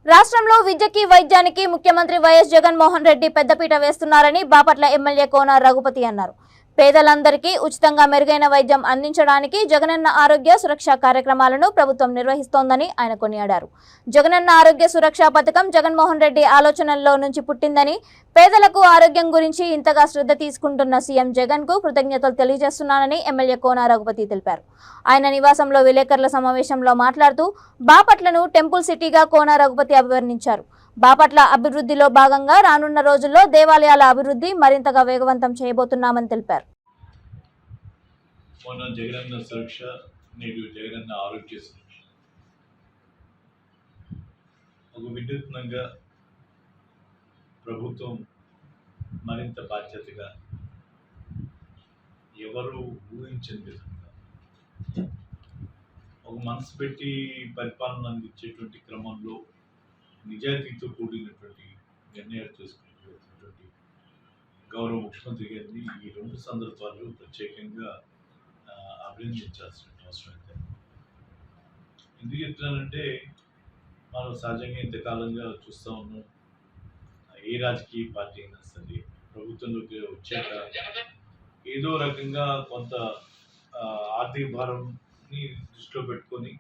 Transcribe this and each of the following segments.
రాష్ట్రంలో విద్యకి వైద్యానికి ముఖ్యమంత్రి వైఎస్ జగన్మోహన్ రెడ్డి పెద్దపీట వేస్తున్నారని బాపట్ల ఎమ్మెల్యే కోన రఘుపతి అన్నారు. పేదలందరికీ ఉచితంగా మెరుగైన వైద్యం అందించడానికి జగనన్న ఆరోగ్య సురక్ష కార్యక్రమాలను ప్రభుత్వం నిర్వహిస్తోందని ఆయన కొనియాడారు. జగనన్న ఆరోగ్య సురక్ష పథకం జగన్మోహన్ రెడ్డి ఆలోచనల్లో నుంచి పుట్టిందని, పేదలకు ఆరోగ్యం గురించి ఇంతగా శ్రద్ధ తీసుకుంటున్న సీఎం జగన్ కు కృతజ్ఞతలు తెలియజేస్తున్నానని ఎమ్మెల్యే కోన రఘుపతి తెలిపారు. ఆయన నివాసంలో విలేకరుల సమావేశంలో మాట్లాడుతూ బాపట్లను టెంపుల్ సిటీగా కోన రఘుపతి అభివర్ణించారు. బాపట్ల అభివృద్ధిలో భాగంగా రానున్న రోజుల్లో దేవాలయాల అభివృద్ధి మరింతగా వేగవంతం చేయబోతున్నామని తెలిపారు. జగనన్న సురక్ష, నేడు జగనన్న ఆరోగ్య సురక్ష ఒక వినూత్నంగా ప్రభుత్వం మరింత బాధ్యతగా ఎవరు ఊహించని విధంగా ఒక మనసు పెట్టి పరిపాలన అందించేటువంటి క్రమంలో నిజాయితీతో కూడినటువంటి నిర్ణయాలు తీసుకునేటువంటి గౌరవ ముఖ్యమంత్రి గారిని ఈ రెండు సందర్భాలు ప్రత్యేకంగా అభినందించాల్సిన అవసరం అయితే. ఎందుకు చెప్తున్నానంటే, మనం సహజంగా ఇంతకాలంగా చూస్తూ ఉన్నాం, ఏ రాజకీయ పార్టీ అయినా సరే ప్రభుత్వంలోకి వచ్చాక ఏదో రకంగా కొంత ఆర్థిక భారంని దృష్టిలో పెట్టుకొని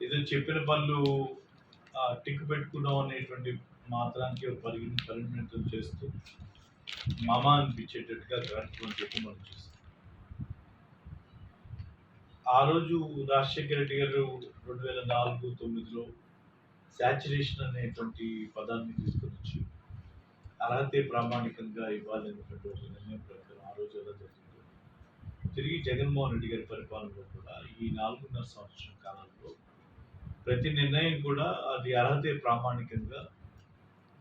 ఏదో చెప్పిన పనులు టిక్ పెట్టుకున్నాం అనేటువంటి మాత్రానికి పరిమితం చేస్తూ మామ అనిపించేటట్టుగా కార్యక్రమం చెప్పి మనం చూస్తాం. ఆ రోజు రాజశేఖర రెడ్డి గారు 2004-09లో శాచురేషన్ అనేటువంటి పదాన్ని తీసుకొని వచ్చి అర్హతే ప్రామాణికంగా ఇవ్వాలనేటువంటి ఒక నిర్ణయం ప్రకారం ఆ రోజు ఎలా జరిగిందో, తిరిగి జగన్మోహన్ రెడ్డి గారి పరిపాలనలో కూడా ఈ 4.5 సంవత్సరం కాలంలో ప్రతి నిర్ణయం కూడా అది అర్హతే ప్రామాణికంగా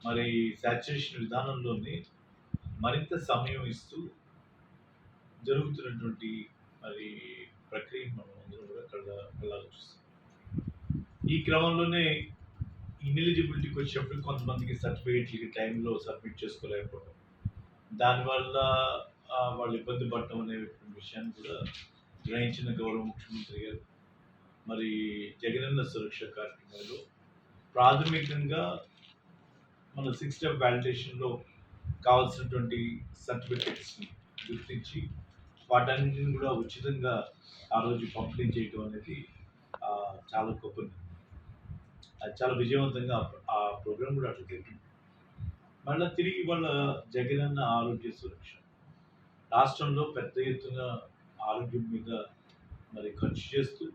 మరి శాచురేషన్ విధానంలోనే మరింత సమయం ఇస్తూ జరుగుతున్నటువంటి మరి ప్రక్రియను మనం అందరూ కూడా కళ్ళారా చూస్తాం. ఈ క్రమంలోనే ఇన్ఎలిజిబిలిటీకి వచ్చినప్పుడు కొంతమందికి సర్టిఫికేట్లకి టైంలో సబ్మిట్ చేసుకోలేకపోవడం, దానివల్ల వాళ్ళు ఇబ్బంది పడటం అనే విషయాన్ని కూడా గ్రహించిన గౌరవ ముఖ్యమంత్రి గారు మరి జగనన్న సురక్ష కార్యక్రమంలో ప్రాథమికంగా మన 6 స్టెప్ వ్యాలిడేషన్లో కావాల్సినటువంటి సర్టిఫికెట్స్ని గుర్తించి వాటన్నింటిని కూడా ఉచితంగా ఆ రోజు పంపిణీ చేయడం అనేది చాలా గొప్పది. అది చాలా విజయవంతంగా ఆ ప్రోగ్రాం కూడా అట్లా జరిగింది. మళ్ళీ తిరిగి వాళ్ళ జగనన్న ఆరోగ్య సురక్ష రాష్ట్రంలో పెద్ద ఎత్తున ఆరోగ్యం మీద మరి ఖర్చు చేస్తూ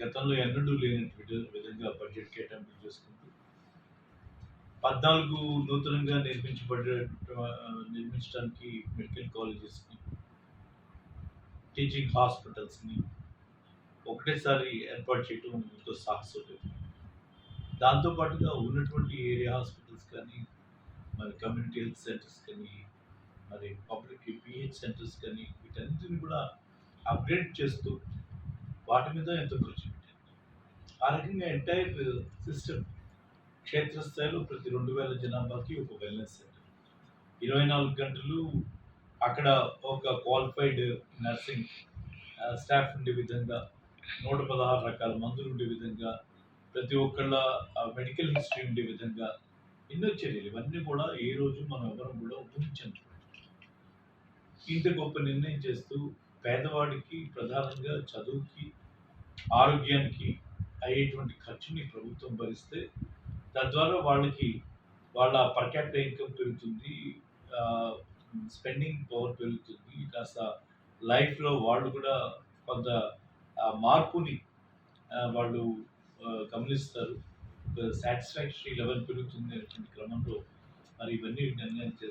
గతంలో ఎన్నడూ లేనటువంటి విధంగా బడ్జెట్ కేటాయింపు చేసుకుంటూ 14 నూతనంగా నిర్మించడానికి మెడికల్ కాలేజెస్ని, టీచింగ్ హాస్పిటల్స్ని ఒకటేసారి ఏర్పాటు చేయడం ఎంతో సాహసం. దాంతోపాటుగా ఉన్నటువంటి ఏరియా హాస్పిటల్స్ కానీ, మరి కమ్యూనిటీ హెల్త్ సెంటర్స్ కానీ, మరి పబ్లిక్ పిహెచ్ సెంటర్స్ కానీ, వీటన్నిటిని కూడా అప్గ్రేడ్ చేస్తూ వాటి మీద ఎంతో ఖర్చు పెట్టారు. ఆ రకంగా ఎంటైర్ సిస్టమ్ క్షేత్రస్థాయిలో ప్రతి 2000 జనాభాకి ఒక వెల్నెస్ సెంటర్, 24 గంటలు అక్కడ ఒక క్వాలిఫైడ్ నర్సింగ్ స్టాఫ్ ఉండే విధంగా, 116 రకాల మందులు ఉండే విధంగా, ప్రతి ఒక్కళ్ళ మెడికల్ హిస్టరీ ఉండే విధంగా ఎన్నో చర్యలు. ఇవన్నీ కూడా ఏ రోజు మనం ఎవరం కూడా ఊహించండి. ఇంత గొప్ప నిర్ణయం చేస్తూ పేదవాడికి ప్రధానంగా చదువుకి, ఆరోగ్యానికి అయ్యేటువంటి ఖర్చుని ప్రభుత్వం భరిస్తే తద్వారా వాళ్ళకి వాళ్ళ పర్ క్యాపిటల్ ఇన్కమ్ పెరుగుతుంది, స్పెండింగ్ పవర్ పెరుగుతుంది, కాస్త లైఫ్లో వాళ్ళు కూడా కొంత మార్పుని వాళ్ళు గమనిస్తారు, సాటిస్ఫాక్టరీ లెవెల్ పెరుగుతుంది అనేటువంటి క్రమంలో మరి ఇవన్నీ నిర్ణయం చేస్తారు.